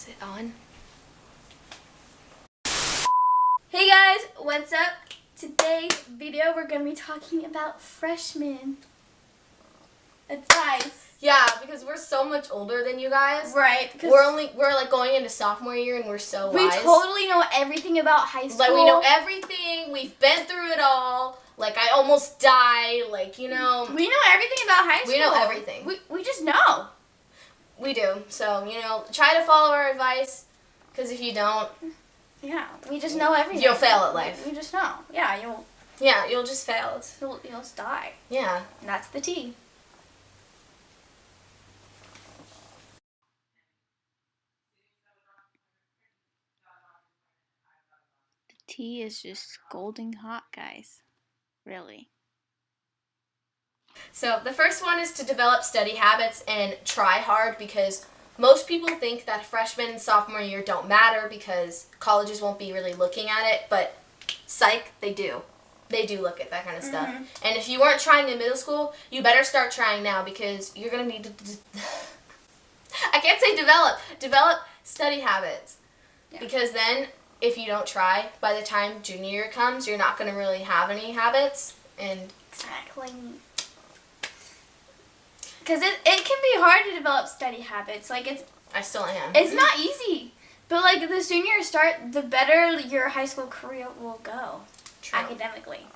Is it on? Hey guys, what's up? Today's video we're going to be talking about freshmen advice. Yeah, because we're so much older than you guys. Right. We're like going into sophomore year and we're so wise. We totally know everything about high school. Like we know everything. We've been through it all. Like I almost died. Like, you know. We know everything about high school. We know everything. We just know. We do. So, you know, try to follow our advice. Because if you don't. Yeah, we just know everything. You'll fail at life. We just know. Yeah, you'll just fail. You'll just die. Yeah. And that's the T. The tea is just scalding hot, guys. Really. So the first one is to develop study habits and try hard, because most people think that freshman and sophomore year don't matter because colleges won't be really looking at it, but psych, they do. They do look at that kind of stuff. And if you weren't trying in middle school, you better start trying now, because you're going to need to I can't say develop study habits. Yeah. Because then if you don't try, by the time junior year comes, you're not going to really have any habits. And exactly. Because it can be hard to develop study habits. Like I still am. It's not easy. But like the sooner you start, the better your high school career will go. True. Academically.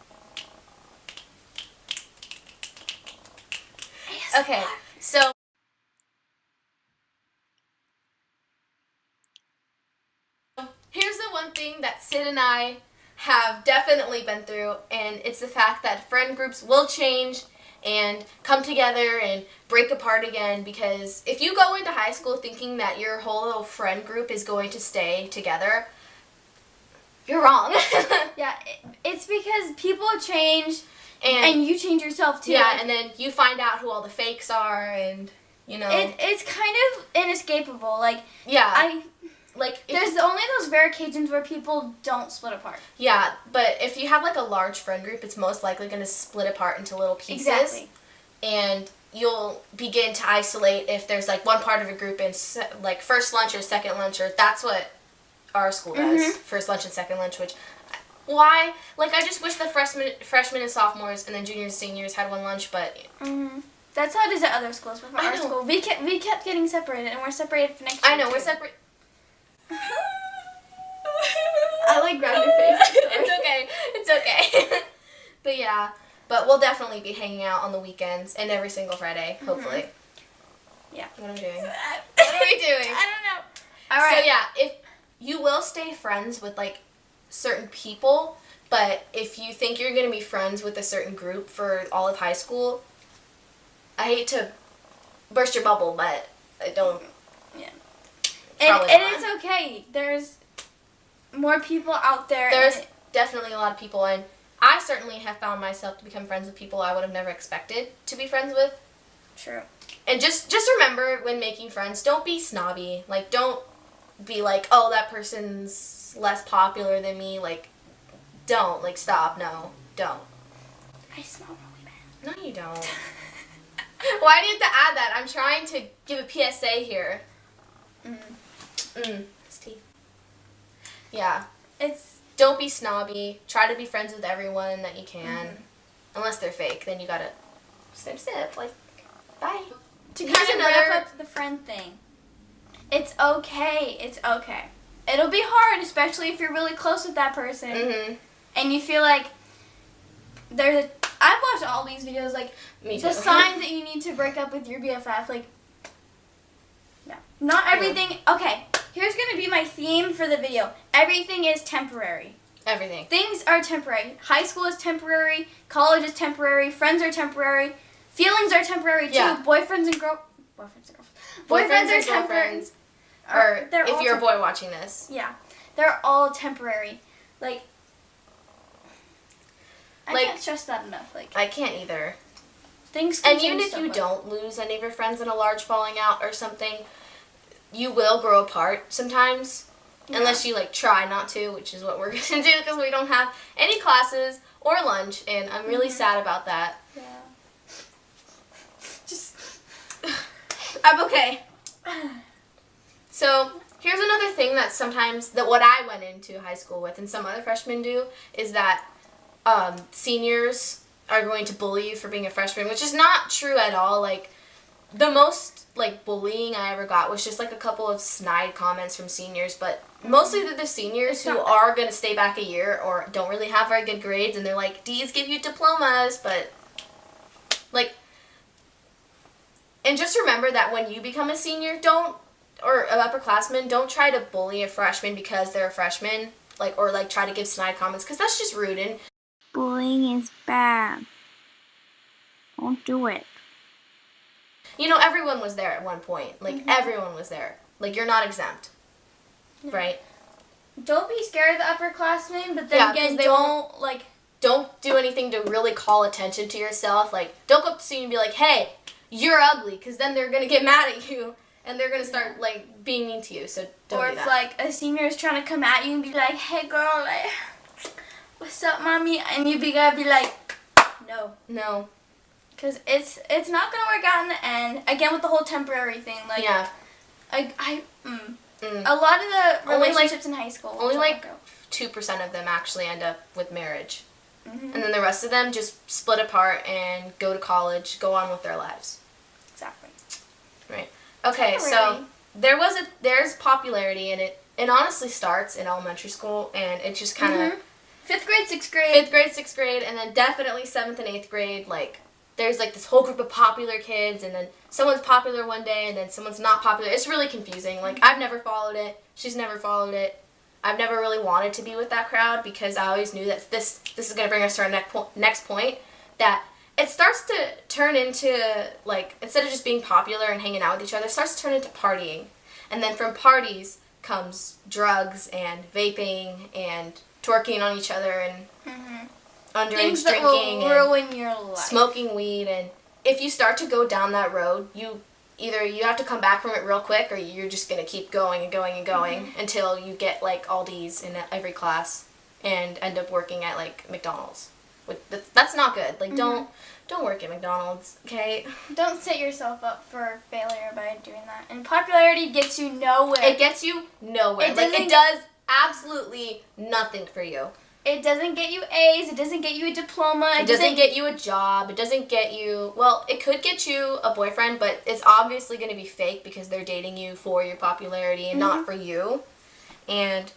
Okay, so here's the one thing that Sid and I have definitely been through, and it's the fact that friend groups will change and come together and break apart again, because if you go into high school thinking that your whole little friend group is going to stay together, you're wrong. Yeah, it's because people change and you change yourself too. Yeah, and then you find out who all the fakes are, and you know. It's kind of inescapable. Like, yeah. There's only those rare occasions where people don't split apart. Yeah, but if you have like a large friend group, it's most likely going to split apart into little pieces. Exactly. And you'll begin to isolate if there's like one part of a group in like first lunch or second lunch, or that's what our school does. First lunch and second lunch, which why? Like I just wish the freshmen and sophomores and then juniors and seniors had one lunch, but that's how it is at other schools. But for our school, we kept getting separated, and we're separated for next year. I know, we're separate. I like grabbed your face. It's okay. But yeah, but we'll definitely be hanging out on the weekends and every single Friday, hopefully. Yeah. What am I doing? What are we doing? I don't know. All right. So yeah, if you will stay friends with like certain people, but if you think you're going to be friends with a certain group for all of high school, I hate to burst your bubble, but I don't. Yeah. And it's okay. There's more people out there. There's definitely a lot of people, and I certainly have found myself to become friends with people I would have never expected to be friends with. True. And just remember, when making friends, don't be snobby. Like, don't be like, oh, that person's less popular than me. Like, don't. Like, stop. No, don't. I smell really bad. No, you don't. Why do you have to add that? I'm trying to give a PSA here. It's tea. Yeah. Don't be snobby. Try to be friends with everyone that you can. Unless they're fake, then you gotta sip. Like, bye. To kind of wrap up the friend thing. It's okay. It's okay. It'll be hard, especially if you're really close with that person. And you feel like I've watched all these videos, like, Me too. the signs that you need to break up with your BFF, like, yeah. Not everything, okay, here's going to be my theme for the video. Everything is temporary. Everything. Things are temporary. High school is temporary, college is temporary, friends are temporary, feelings are temporary too. Yeah. Boyfriends and girlfriends are temporary. Or if you're a boy watching this. Yeah. They're all temporary. Like, I can't stress that enough. Like, I can't either. Things and even if you don't lose any of your friends in a large falling out or something, you will grow apart sometimes. Yeah. Unless you like try not to, which is what we're going to do, because we don't have any classes or lunch, and I'm really sad about that. Yeah. I'm okay. So Here's another thing that sometimes, that what I went into high school with and some other freshmen do, is that seniors are going to bully you for being a freshman, which is not true at all. Like, the most, like, bullying I ever got was just, like, a couple of snide comments from seniors, but mostly the seniors who are going to stay back a year or don't really have very good grades, and they're like, D's give you diplomas, but, like, and just remember that when you become a senior, or an upperclassman, don't try to bully a freshman because they're a freshman, like, or, like, try to give snide comments, because that's just rude, and bullying is bad. Don't do it. You know, everyone was there at one point. Like, everyone was there. Like, you're not exempt. No. Right? Don't be scared of the upperclassmen, but then again, don't do anything to really call attention to yourself. Like, don't go up to someone and be like, hey, you're ugly, because then they're going to get mad at you, and they're going to start, like, being mean to you, so don't do that. Or if, like, a senior is trying to come at you and be like, hey, girl, like, what's up, mommy? And you gotta be like, no. Because it's not going to work out in the end. Again, with the whole temporary thing. Like, yeah. A lot of the relationships in high school. Only, like, 2% of them actually end up with marriage. And then the rest of them just split apart and go to college, go on with their lives. Exactly. Right. Okay, so there's popularity, and it honestly starts in elementary school, and it just kind of... 5th grade, 6th grade. 5th grade, 6th grade, and then definitely 7th and 8th grade, like... There's, like, this whole group of popular kids, and then someone's popular one day, and then someone's not popular. It's really confusing. Like, I've never followed it. She's never followed it. I've never really wanted to be with that crowd because I always knew that this is going to bring us to our next point, that it starts to turn into, like, instead of just being popular and hanging out with each other, it starts to turn into partying. And then from parties comes drugs and vaping and twerking on each other and... underage things drinking that will ruin your life. Smoking weed, and if you start to go down that road, either you have to come back from it real quick, or you're just going to keep going and going and going until you get, like, all D's in every class and end up working at, like, McDonald's. That's not good. Like, don't work at McDonald's, okay? Don't set yourself up for failure by doing that. And popularity gets you nowhere. It gets you nowhere. It does absolutely nothing for you. It doesn't get you A's. It doesn't get you a diploma. It doesn't get you a job. It doesn't get you... Well, it could get you a boyfriend, but it's obviously going to be fake because they're dating you for your popularity and not for you. And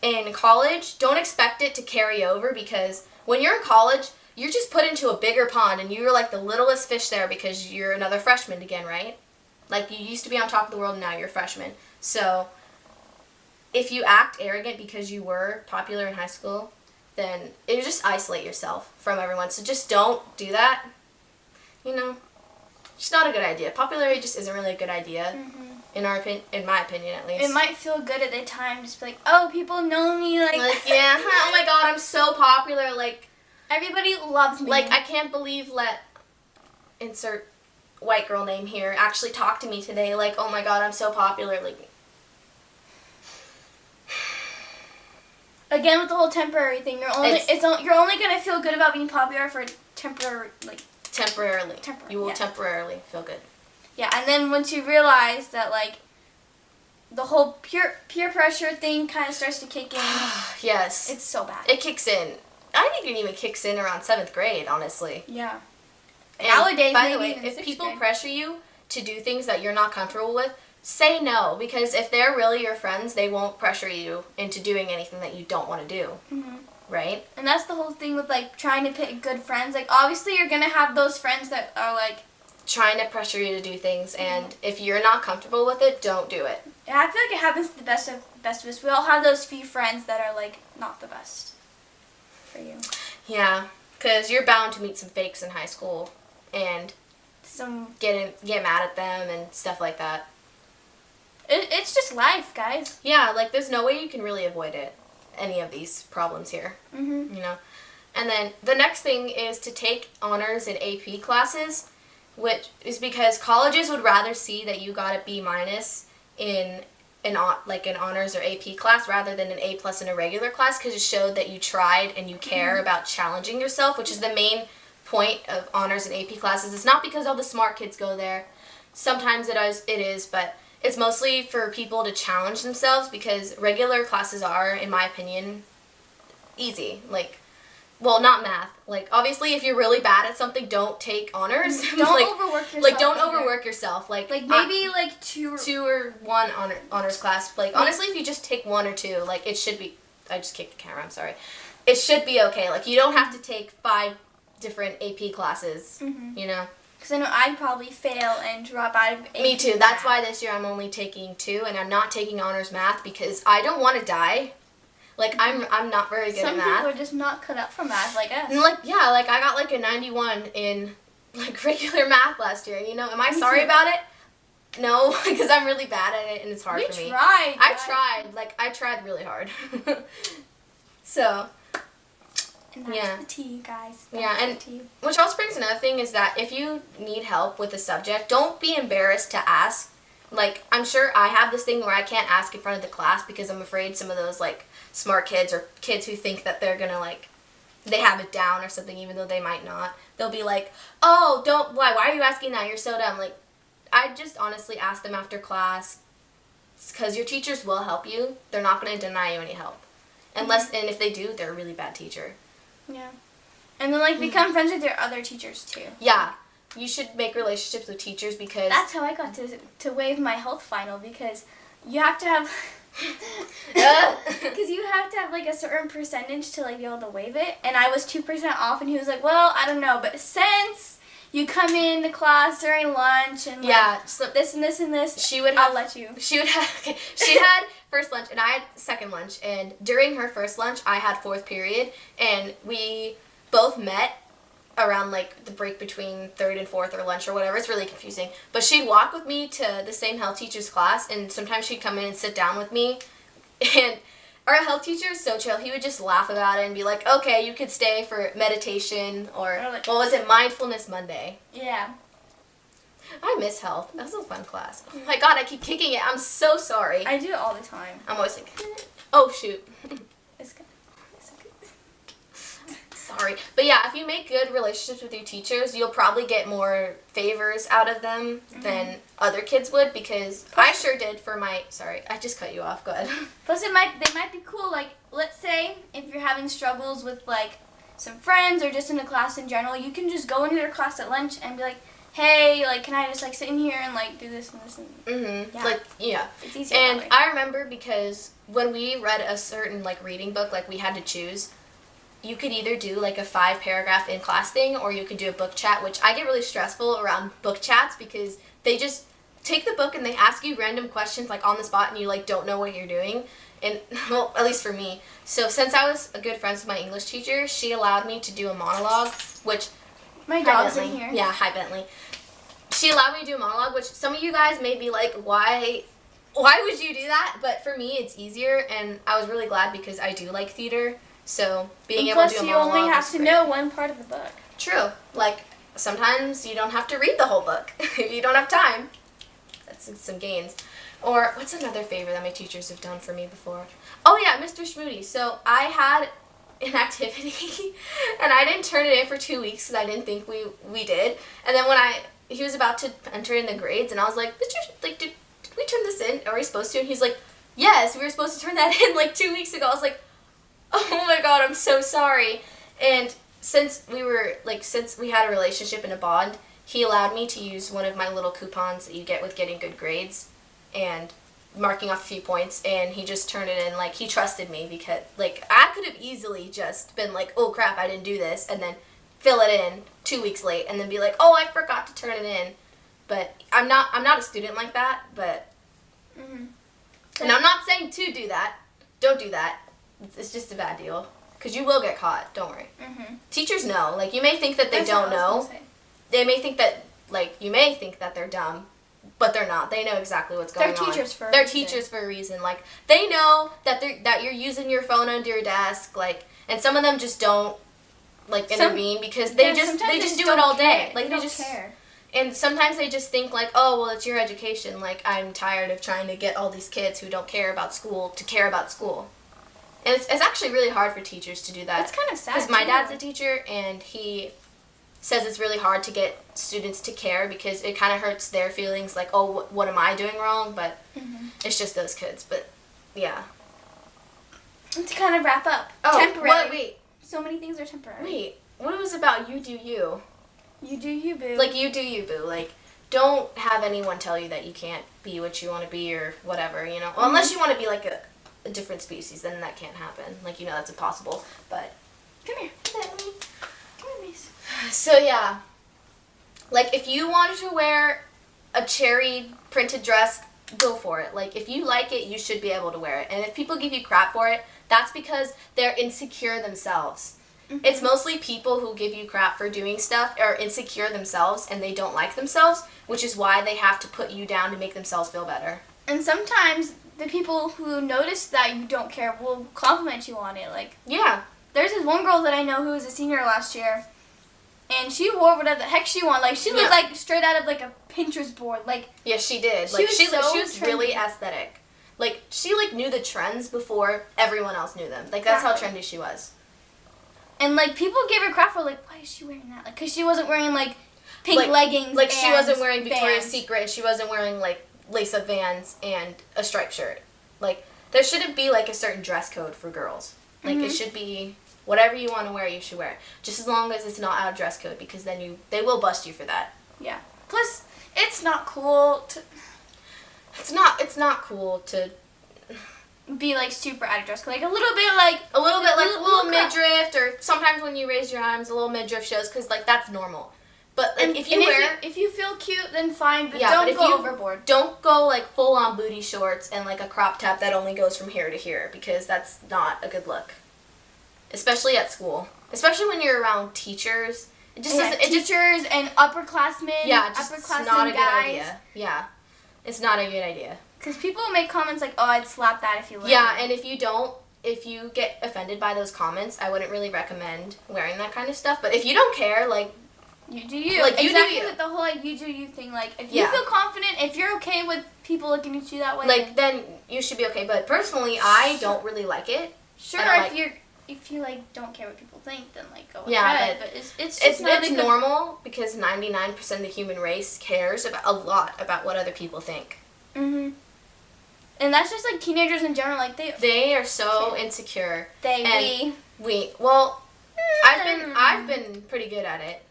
in college, don't expect it to carry over because when you're in college, you're just put into a bigger pond and you're like the littlest fish there because you're another freshman again, right? Like, you used to be on top of the world and now you're a freshman. So... if you act arrogant because you were popular in high school, then you just isolate yourself from everyone. So just don't do that. You know, it's not a good idea. Popularity just isn't really a good idea, in my opinion at least. It might feel good at the time, just be like, oh, people know me, like yeah, oh my god, I'm so popular, like everybody loves me. Like, I can't believe insert white girl name here actually talked to me today. Like, oh my god, I'm so popular, like. Again, with the whole temporary thing, you're only gonna feel good about being popular for temporarily. You will temporarily feel good. Yeah, and then once you realize that, like, the whole peer pressure thing kind of starts to kick in. Yes. It's so bad. It kicks in. I think it even kicks in around 7th grade, honestly. Yeah. And nowadays, by the way, if people pressure you to do things that you're not comfortable with, say no, because if they're really your friends, they won't pressure you into doing anything that you don't want to do, right? And that's the whole thing with, like, trying to pick good friends. Like, obviously, you're going to have those friends that are, like... trying to pressure you to do things, and if you're not comfortable with it, don't do it. Yeah, I feel like it happens to the best of us. We all have those few friends that are, like, not the best for you. Yeah, because you're bound to meet some fakes in high school, and get mad at them and stuff like that. It's just life, guys. Yeah, like, there's no way you can really avoid any of these problems here, you know? And then the next thing is to take honors and AP classes, which is because colleges would rather see that you got a B- in an honors or AP class rather than an A+ in a regular class, because it showed that you tried and you care about challenging yourself, which is the main point of honors and AP classes. It's not because all the smart kids go there. Sometimes it is, but... it's mostly for people to challenge themselves because regular classes are, in my opinion, easy. Like, well, not math. Like, obviously, if you're really bad at something, don't take honors. Don't overwork yourself. Like, don't overwork yourself. Like maybe two or one honors class. Like, honestly, if you just take 1 or 2, like, it should be. I just kicked the camera. I'm sorry. It should be okay. Like, you don't have to take 5 different AP classes. You know. Because I know I'd probably fail and drop out of AP. Me too. That's why this year I'm only taking 2, and I'm not taking honors math because I don't want to die. Like, I'm not very good at math. Some people are just not cut out for math like us. And I got like a 91 in like regular math last year. You know, am I sorry about it? No, because I'm really bad at it and it's hard for me. I tried really hard. So, and that's the tea, guys. Which also brings another thing is that if you need help with a subject, don't be embarrassed to ask. Like, I'm sure I have this thing where I can't ask in front of the class because I'm afraid some of those, like, smart kids or kids who think that they're gonna, like, they have it down or something even though they might not. They'll be like, oh, why are you asking that? You're so dumb. Like, I just honestly ask them after class because your teachers will help you. They're not going to deny you any help. And if they do, they're a really bad teacher. Yeah. And then, like, become friends with your other teachers, too. Yeah. You should make relationships with teachers because... That's how I got to waive my health final because you have to have... Because you have to have, like, a certain percentage to, like, be able to waive it. And I was 2% off, and he was like, well, I don't know, but since you come into class during lunch and, like, so this and this and this, I'll let you. She had first lunch, and I had second lunch. And during her first lunch, I had fourth period, and we both met around, like, the break between third and fourth or lunch or whatever. It's really confusing. But she'd walk with me to the same health teacher's class, and sometimes she'd come in and sit down with me. And our health teacher is so chill. He would just laugh about it and be like, okay, you could stay for meditation or what was it, Mindfulness Monday. Yeah. I miss health. That was a fun class. Oh my god, I keep kicking it. I'm so sorry. I do it all the time. I'm always like, oh, shoot. It's good. Sorry. But yeah, if you make good relationships with your teachers, you'll probably get more favors out of them than other kids would because I sure did for my... Sorry, I just cut you off. Go ahead. Plus, they might be cool. Like, let's say if you're having struggles with, like, some friends or just in a class in general, you can just go into their class at lunch and be like, hey, like, can I just, like, sit in here and, like, do this and this and... Yeah. Like, yeah. It's easier And that way. I remember because when we read a certain, like, reading book, like, we had to choose... You could either do, like, a 5-paragraph in-class thing, or you could do a book chat, which I get really stressful around book chats because they just take the book and they ask you random questions, like, on the spot, and you, like, don't know what you're doing. And, well, at least for me. So since I was a good friend with my English teacher, she allowed me to do a monologue, which... My dog's in here. Yeah, hi, Bentley. She allowed me to do a monologue, which some of you guys may be like, why would you do that? But for me, it's easier, and I was really glad because I do like theater. So, being able to do a monologue. Plus, you only have to know one part of the book. True. Like, sometimes you don't have to read the whole book if you don't have time. That's some gains. Or, what's another favor that my teachers have done for me before? Oh, yeah, Mr. Schmoody. So, I had an activity, and I didn't turn it in for 2 weeks because I didn't think we did. And then when he was about to enter in the grades, and I was like, did we turn this in? Are we supposed to? And he's like, yes, we were supposed to turn that in, like, 2 weeks ago. I was like, oh my god, I'm so sorry. And since we had a relationship and a bond, he allowed me to use one of my little coupons that you get with getting good grades and marking off a few points, and he just turned it in. Like, he trusted me because, like, I could have easily just been like, oh crap, I didn't do this, and then fill it in 2 weeks late and then be like, oh, I forgot to turn it in. But I'm not a student like that, but and I'm not saying to do that. Don't do that. It's just a bad deal. Because you will get caught. Don't worry. Teachers know. Like, you may think that they don't know. They may think that, like, you may think that they're dumb, but they're not. They know exactly what's going on. They're teachers for a reason. They're teachers for a reason. Like, they know that you're using your phone under your desk, like, and some of them just don't, like, intervene because they just do it all day. Like, they just care. And sometimes they just think, like, oh, well, it's your education. Like, I'm tired of trying to get all these kids who don't care about school to care about school. And it's actually really hard for teachers to do that. It's kind of sad. Because my dad's a teacher, and he says it's really hard to get students to care because it kind of hurts their feelings, like, oh, what am I doing wrong? But it's just those kids. But yeah. And to kind of wrap up, temporary. What? Wait. So many things are temporary. Wait, what was about you do you? You do you, boo. Like, you do you, boo. Like, don't have anyone tell you that you can't be what you want to be or whatever, you know? Well, unless you want to be, like, a different species, then that can't happen. Like, you know, that's impossible. But, Come here. Come here, Mace. so, yeah. Like, if you wanted to wear a cherry printed dress, go for it. Like, if you like it, you should be able to wear it. And if people give you crap for it, that's because they're insecure themselves. It's mostly people who give you crap for doing stuff are insecure themselves and they don't like themselves, which is why they have to put you down to make themselves feel better. And sometimes the people who notice that you don't care will compliment you on it. Like, yeah. There's this one girl that I know who was a senior last year, and she wore whatever the heck she wanted. Like, she looked like straight out of like a Pinterest board. Like, yeah, she did. She Like, she was trendy. really aesthetic. Like, she like knew the trends before everyone else knew them. Like, that's how trendy she was. And like, people gave her crap for like, why is she wearing that? Like, because she wasn't wearing like pink leggings. Like, she wasn't wearing Victoria's Vans. Secret, and she wasn't wearing like lace-up Vans and a striped shirt. Like, there shouldn't be like a certain dress code for girls. Like, it should be whatever you want to wear, you should wear it. Just as long as it's not out of dress code, because then they will bust you for that. Yeah. Plus, it's not cool to It's not cool to be like super out of dress code. Like a little bit like a little crap. midriff, or sometimes when you raise your arms, a little midriff shows, because like that's normal. But like, if you feel cute, then fine, but yeah, don't but if go you overboard. Don't go like full on booty shorts and like a crop top that only goes from here to here, because that's not a good look. Especially at school. Especially when you're around teachers. It just doesn't. Teachers and upperclassmen. Yeah, just upperclassmen not a good guys. idea. Yeah, it's not a good idea. Because people make comments like, "Oh, I'd slap that if you wear Yeah, it." and if you get offended by those comments, I wouldn't really recommend wearing that kind of stuff. But if you don't care, like, you do you. Like, you do exactly you. with the whole like you do you thing. Like, if you feel confident, if you're okay with people looking at you that way, like, then you should be okay. But personally, I don't really like it. sure, if you like don't care what people think, then like go ahead. But it's normal, because 99% of the human race cares a lot about what other people think. Mhm. And that's just like teenagers in general. Like they are so insecure. Well, I've been pretty good at it.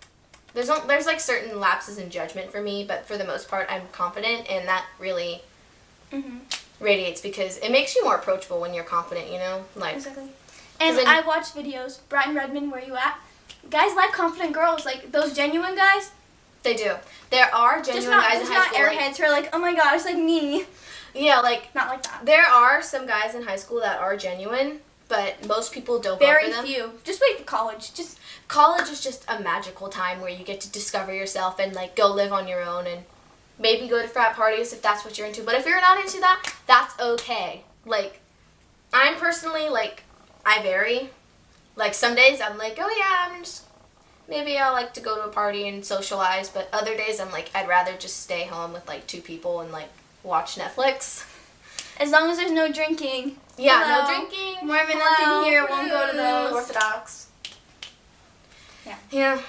There's like certain lapses in judgment for me, but for the most part, I'm confident, and that really radiates, because it makes you more approachable when you're confident. You know, like exactly. And I watch videos. Brian Redmond, where you at? Guys like confident girls, like those genuine guys. They do. There are genuine guys in high school. Just not airheads who are like, oh my gosh, like me. Yeah, like not like that. There are some guys in high school that are genuine, but most people don't vote for them. Very few. Just wait for college. College is just a magical time where you get to discover yourself and like go live on your own, and maybe go to frat parties if that's what you're into. But if you're not into that, that's okay. Like, I'm personally like, I vary. Like, some days I'm like, oh yeah, maybe I'll like to go to a party and socialize, but other days I'm like, I'd rather just stay home with like 2 people and like watch Netflix. As long as there's no drinking. Yeah, Hello. no drinking. Mormon up in here, won't go to those. Orthodox. Yeah. Yeah.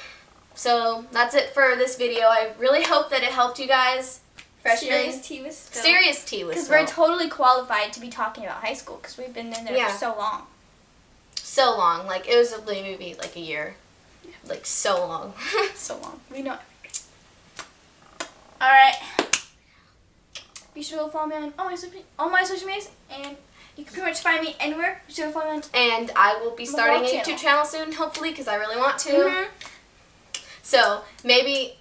So that's it for this video. I really hope that it helped you guys. Freshmen. Serious tea was spilled. Serious tea was Because spilled. we're totally qualified to be talking about high school, because we've been in there for so long. So long. Like, it was maybe like a year. Like, so long. So long. We know. Alright. Be sure to follow me on all my social medias, and you can pretty much find me anywhere. Be sure to follow me on. And I will be starting a YouTube channel soon, hopefully, because I really want to. So, maybe...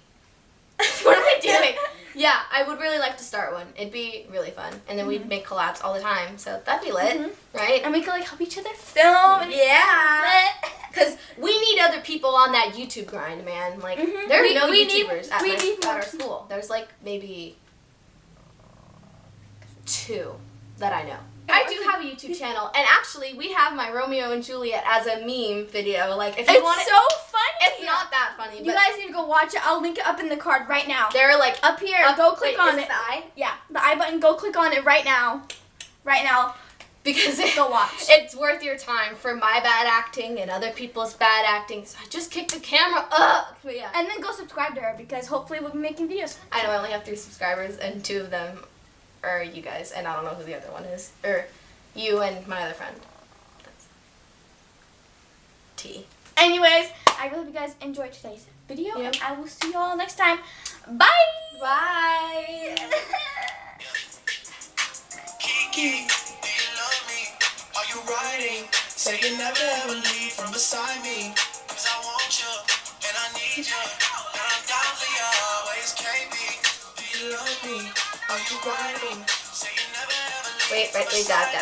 What am I doing? Yeah, I would really like to start one. It'd be really fun. And then we'd make collabs all the time. So that'd be lit, right? And we could like help each other film. Yeah. Because we need other people on that YouTube grind, man. Like, there are no YouTubers at our school. There's like maybe 2 that I know. I do have a YouTube channel, and actually, we have my Romeo and Juliet as a meme video. Like, if you want it, it's so funny. It's not that funny. You guys need to go watch it. I'll link it up in the card right now. They're like up here. Go click on it. The I? Yeah, the I button. Go click on it right now. Right now. because Go watch. It's worth your time for my bad acting and other people's bad acting. So I just kicked the camera up. But yeah. And then go subscribe to her because hopefully we'll be making videos. I know I only have 3 subscribers and 2 of them are you guys, and I don't know who the other one is. Or you and my other friend. That's T. Anyways, I really hope you guys enjoyed today's video, Yep. and I will see you all next time. Bye! Bye! Kiki, do you love me? Are you riding? Say you never ever leave from beside me. 'Cause I want you, and I need you. And I'm down for you always, KB. Do you love me? Are you riding? Say you never ever leave from beside me.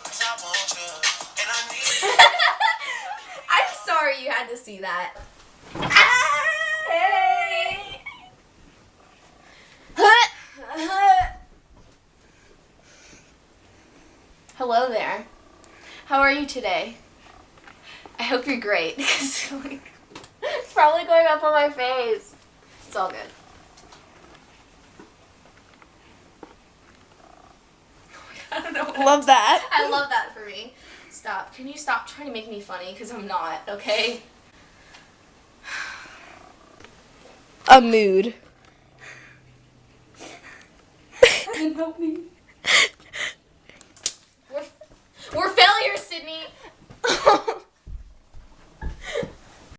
'Cause I want you, and I need you. I'm sorry you had to see that. Hey! Hello there. How are you today? I hope you're great, because like, it's probably going up on my face. It's all good. I don't know. Love that. I love that for me. Stop. Can you stop trying to make me funny? Because I'm not, okay? A mood. Help me.